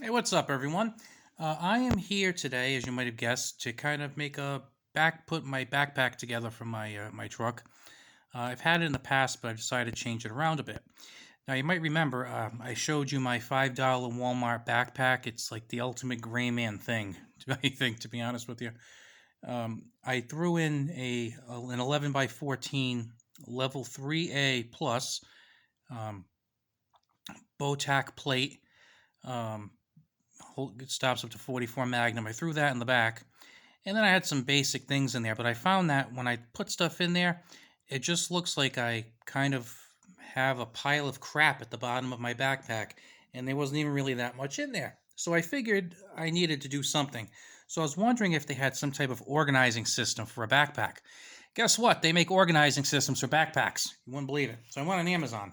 Hey, what's up, everyone? I am here today, as you might have guessed, to kind of put my backpack together for my truck. I've had it in the past, but I decided to change it around a bit. Now, you might remember I showed you my $5 Walmart backpack. It's like the ultimate gray man thing, I think, to be honest with you. I threw in an 11 by 14 level 3A plus um, Botac plate. Um, it stops up to 44 Magnum. I threw that in the back. And then I had some basic things in there, but I found that when I put stuff in there, it just looks like I kind of have a pile of crap at the bottom of my backpack, and there wasn't even really that much in there. So I figured I needed to do something. So I was wondering if they had some type of organizing system for a backpack. Guess what? They make organizing systems for backpacks. You wouldn't believe it. So I went on Amazon,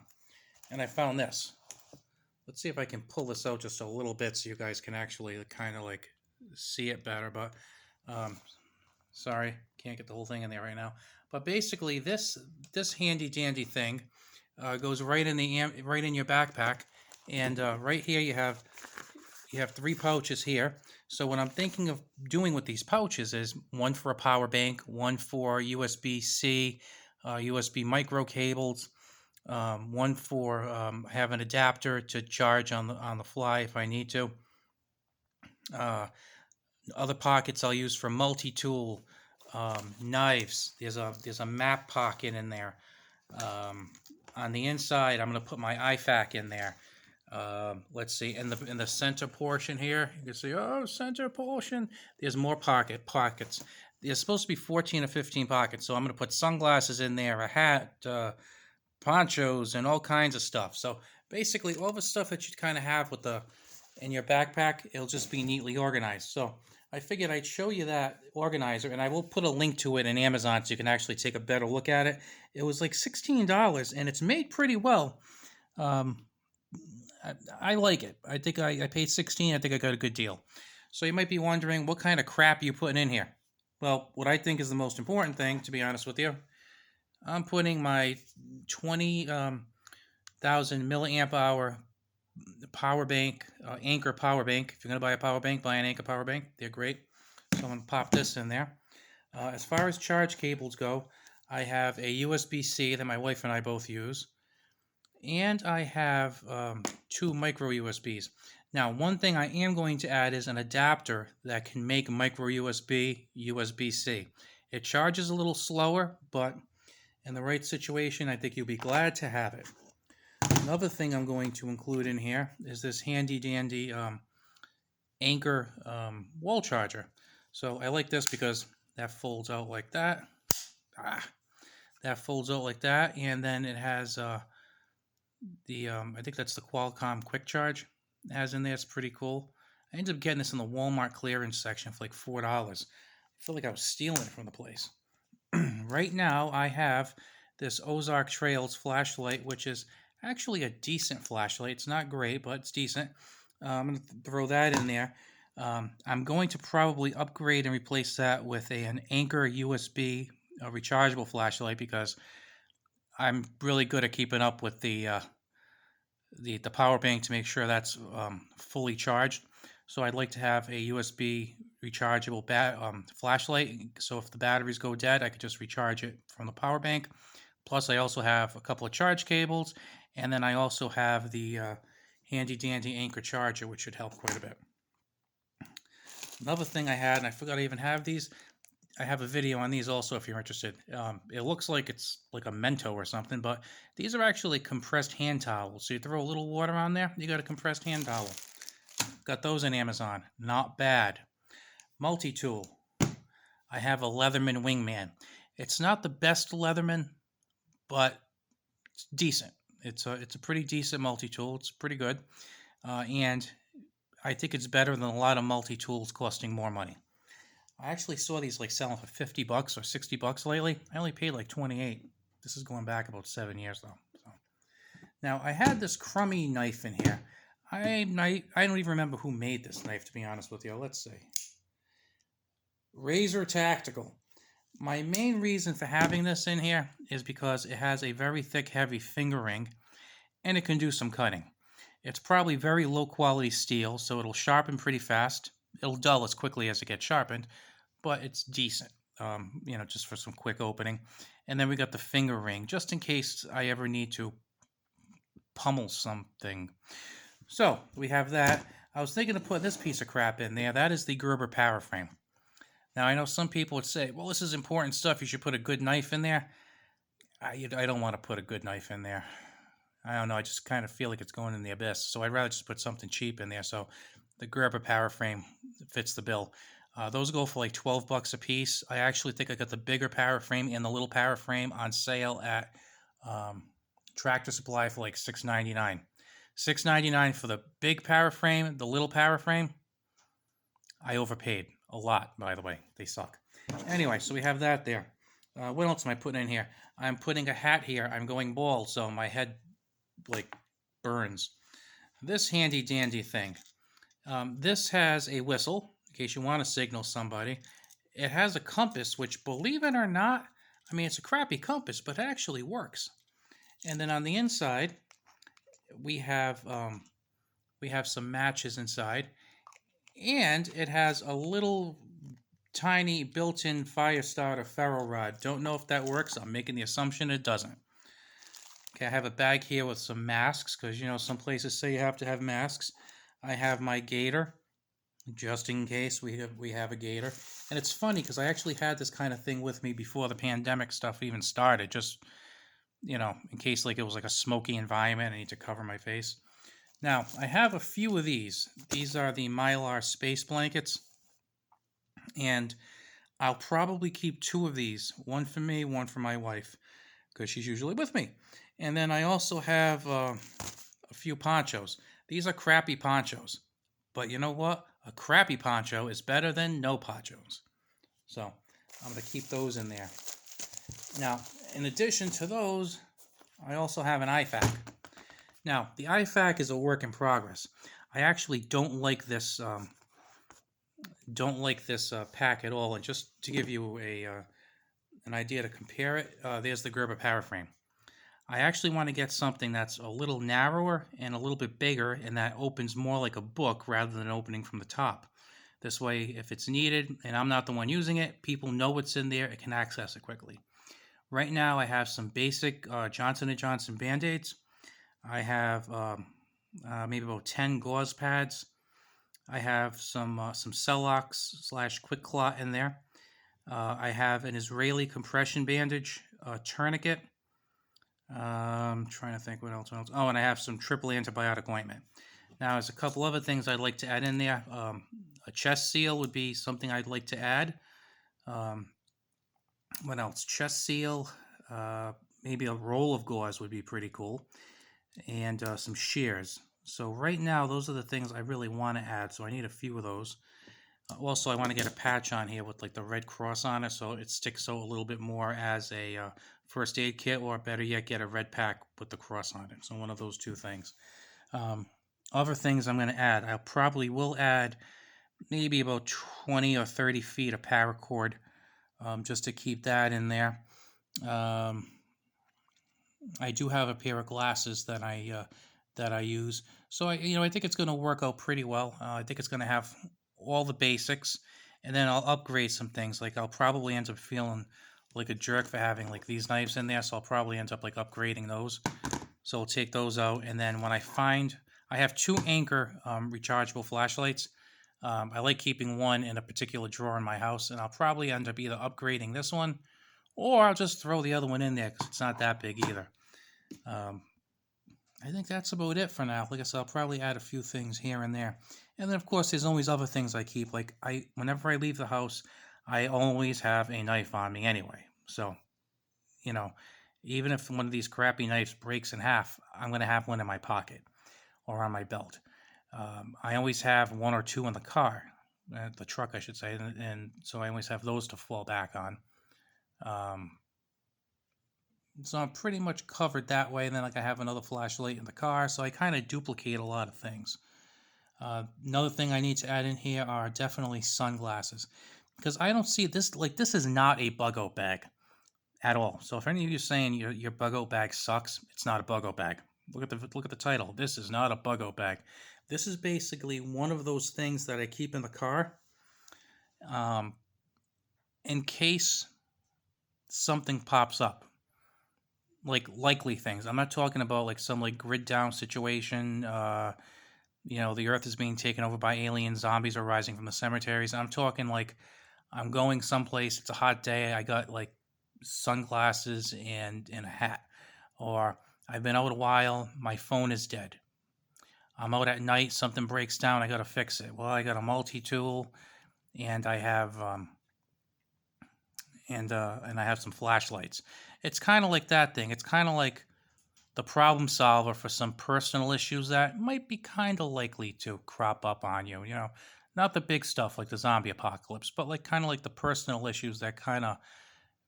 and I found this. Let's see if I can pull this out just a little bit so you guys can actually kind of like see it better. But um, sorry, can't get the whole thing in there right now. But basically, this handy dandy thing goes right in right in your backpack, and right here you have three pouches here. So what I'm thinking of doing with these pouches is one for a power bank, one for USB-C, USB micro cables, one for have an adapter to charge on the fly if I need to. Uh, Other pockets I'll use for multi-tool, knives. There's a map pocket in there. On the inside, I'm going to put my IFAK in there. Let's see, in the center portion here, you can see, oh, center portion. There's more pockets. There's supposed to be 14 or 15 pockets, so I'm going to put sunglasses in there, a hat, ponchos, and all kinds of stuff. So basically, all the stuff that you kind of have in your backpack, it'll just be neatly organized. So I figured I'd show you that organizer, and I will put a link to it in Amazon so you can actually take a better look at it. It was like $16, and it's made pretty well. Um, I like it. I think I paid 16. I think I got a good deal. So you might be wondering, what kind of crap are you putting in here? Well, what I think is the most important thing, to be honest with you, I'm putting my 20,000 milliamp hour power bank, Anchor power bank. If you're going to buy a power bank, buy an Anchor power bank. They're great. So I'm going to pop this in there. As far as charge cables go, I have a USB-C that my wife and I both use. And I have two micro USBs. Now, one thing I am going to add is an adapter that can make micro USB, USB-C. It charges a little slower, but in the right situation, I think you'll be glad to have it. Another thing I'm going to include in here is this handy dandy Anchor wall charger. So I like this because that folds out like that. That folds out like that, and then it has I think that's the Qualcomm Quick Charge. It has in there. It's pretty cool. I ended up getting this in the Walmart clearance section for like $4. I feel like I was stealing it from the place. Right now, I have this Ozark Trails flashlight, which is actually a decent flashlight. It's not great, but it's decent. I'm going to throw that in there. I'm going to probably upgrade and replace that with an Anchor USB rechargeable flashlight because I'm really good at keeping up with the power bank to make sure that's fully charged. So I'd like to have a USB rechargeable flashlight. So if the batteries go dead, I could just recharge it from the power bank. Plus, I also have a couple of charge cables, and then I also have the handy dandy Anchor charger, which should help quite a bit. Another thing I had, and I forgot I even have these. I have a video on these also if you're interested. It looks like it's like a Mento or something, but these are actually compressed hand towels. So you throw a little water on there, you got a compressed hand towel. Got those on Amazon. Not bad. Multi-tool. I have a Leatherman Wingman. It's not the best Leatherman, but it's decent. It's a pretty decent multi-tool. It's pretty good. And I think it's better than a lot of multi-tools costing more money. I actually saw these like selling for $50 or $60 lately. I only paid like 28. This is going back about 7 years though. So. Now I had this crummy knife in here. I don't even remember who made this knife, to be honest with you. Let's see. Razor Tactical. My main reason for having this in here is because it has a very thick, heavy finger ring, and it can do some cutting. It's probably very low quality steel, so it'll sharpen pretty fast. It'll dull as quickly as it gets sharpened, but it's decent. Just for some quick opening. And then we got the finger ring, just in case I ever need to pummel something. So we have that. I was thinking of putting this piece of crap in there. That is the Gerber power frame. Now I know some people would say, "Well, this is important stuff. You should put a good knife in there." I don't want to put a good knife in there. I don't know. I just kind of feel like it's going in the abyss. So I'd rather just put something cheap in there. So the Gerber power frame fits the bill. Those go for like $12 a piece. I actually think I got the bigger power frame and the little power frame on sale at Tractor Supply for like $6.99. $6.99 for the big power frame. The little power frame, I overpaid a lot, by the way. They suck. Anyway, so we have that there. What else am I putting in here? I'm putting a hat here. I'm going bald, so my head like burns. This handy dandy thing. This has a whistle in case you want to signal somebody. It has a compass, which, believe it or not, I mean, it's a crappy compass, but it actually works. And then on the inside, we have some matches inside, and it has a little tiny built-in fire starter ferro rod. Don't know if that works. I'm making the assumption it doesn't. Okay, I have a bag here with some masks because some places say you have to have masks. I have my gator, just in case we have a gator. And it's funny because I actually had this kind of thing with me before the pandemic stuff even started, just in case like it was like a smoky environment, I need to cover my face. Now, I have a few of these. These are the Mylar space blankets, and I'll probably keep 2 of these, one for me, one for my wife, because she's usually with me. And then I also have a few ponchos. These are crappy ponchos, but you know what? A crappy poncho is better than no ponchos. So I'm going to keep those in there. Now, in addition to those, I also have an IFAC. Now, the IFAC is a work in progress. I actually don't like this pack at all. And just to give you an idea to compare it, there's the Gerber power frame. I actually want to get something that's a little narrower and a little bit bigger, and that opens more like a book rather than opening from the top. This way, if it's needed and I'm not the one using it, people know what's in there and can access it quickly. Right now, I have some basic Johnson & Johnson Band-Aids. I have maybe about 10 gauze pads. I have some Celox / Quick Clot in there. I have an Israeli compression bandage tourniquet. I'm trying to think what else. Oh, and I have some triple antibiotic ointment. Now, there's a couple other things I'd like to add in there. A chest seal would be something I'd like to add. What else? Chest seal. Maybe a roll of gauze would be pretty cool. And some shears. So right now, those are the things I really want to add. So I need a few of those. Also, I want to get a patch on here with like the red cross on it, so it sticks out a little bit more as a first aid kit, or better yet, get a red pack with the cross on it. So one of those 2 things. Other things I'm going to add, I probably will add maybe about 20 or 30 feet of paracord, just to keep that in there. I do have a pair of glasses that I use, so I think it's going to work out pretty well. I think it's going to have all the basics, and then I'll upgrade some things. Like I'll probably end up feeling like a jerk for having like these knives in there, so I'll probably end up like upgrading those. So I'll take those out, and then when I have 2 Anchor rechargeable flashlights. I like keeping one in a particular drawer in my house, and I'll probably end up either upgrading this one, or I'll just throw the other one in there because it's not that big either. I think that's about it for now. Like I said, I'll probably add a few things here and there. And then, of course, there's always other things I keep. Like, whenever I leave the house, I always have a knife on me anyway. So, even if one of these crappy knives breaks in half, I'm going to have one in my pocket or on my belt. I always have 1 or 2 in the car, the truck, I should say. And so I always have those to fall back on. So I'm pretty much covered that way. And then I have another flashlight in the car. So I kind of duplicate a lot of things. Another thing I need to add in here are definitely sunglasses. Because I don't see this, this is not a Bugout bag at all. So if any of you are saying your Bugout bag sucks, it's not a Bugout bag. Look at the title. This is not a Bugout bag. This is basically one of those things that I keep in the car, um, in case something pops up, like likely things. I'm not talking about like some like grid down situation. The Earth is being taken over by alien zombies are rising from the cemeteries. I'm talking like I'm going someplace. It's a hot day. I got like sunglasses and a hat, or I've been out a while. My phone is dead. I'm out at night. Something breaks down. I got to fix it. Well, I got a multi tool, and I have and I have some flashlights. It's kind of like that thing. It's kind of like the problem solver for some personal issues that might be kind of likely to crop up on you. Not the big stuff like the zombie apocalypse, but like kind of like the personal issues that kind of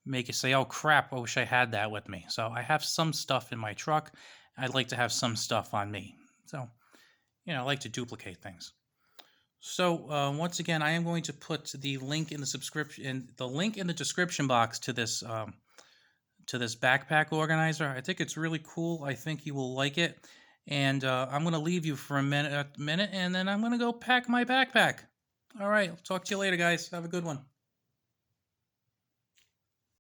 make you say, "Oh crap, I wish I had that with me." So I have some stuff in my truck. I'd like to have some stuff on me. So I like to duplicate things. So once again, I am going to put the link in the link in the description box to this backpack organizer. I think it's really cool. I think you will like it. And I'm going to leave you for a minute, and then I'm going to go pack my backpack. All right. I'll talk to you later, guys. Have a good one.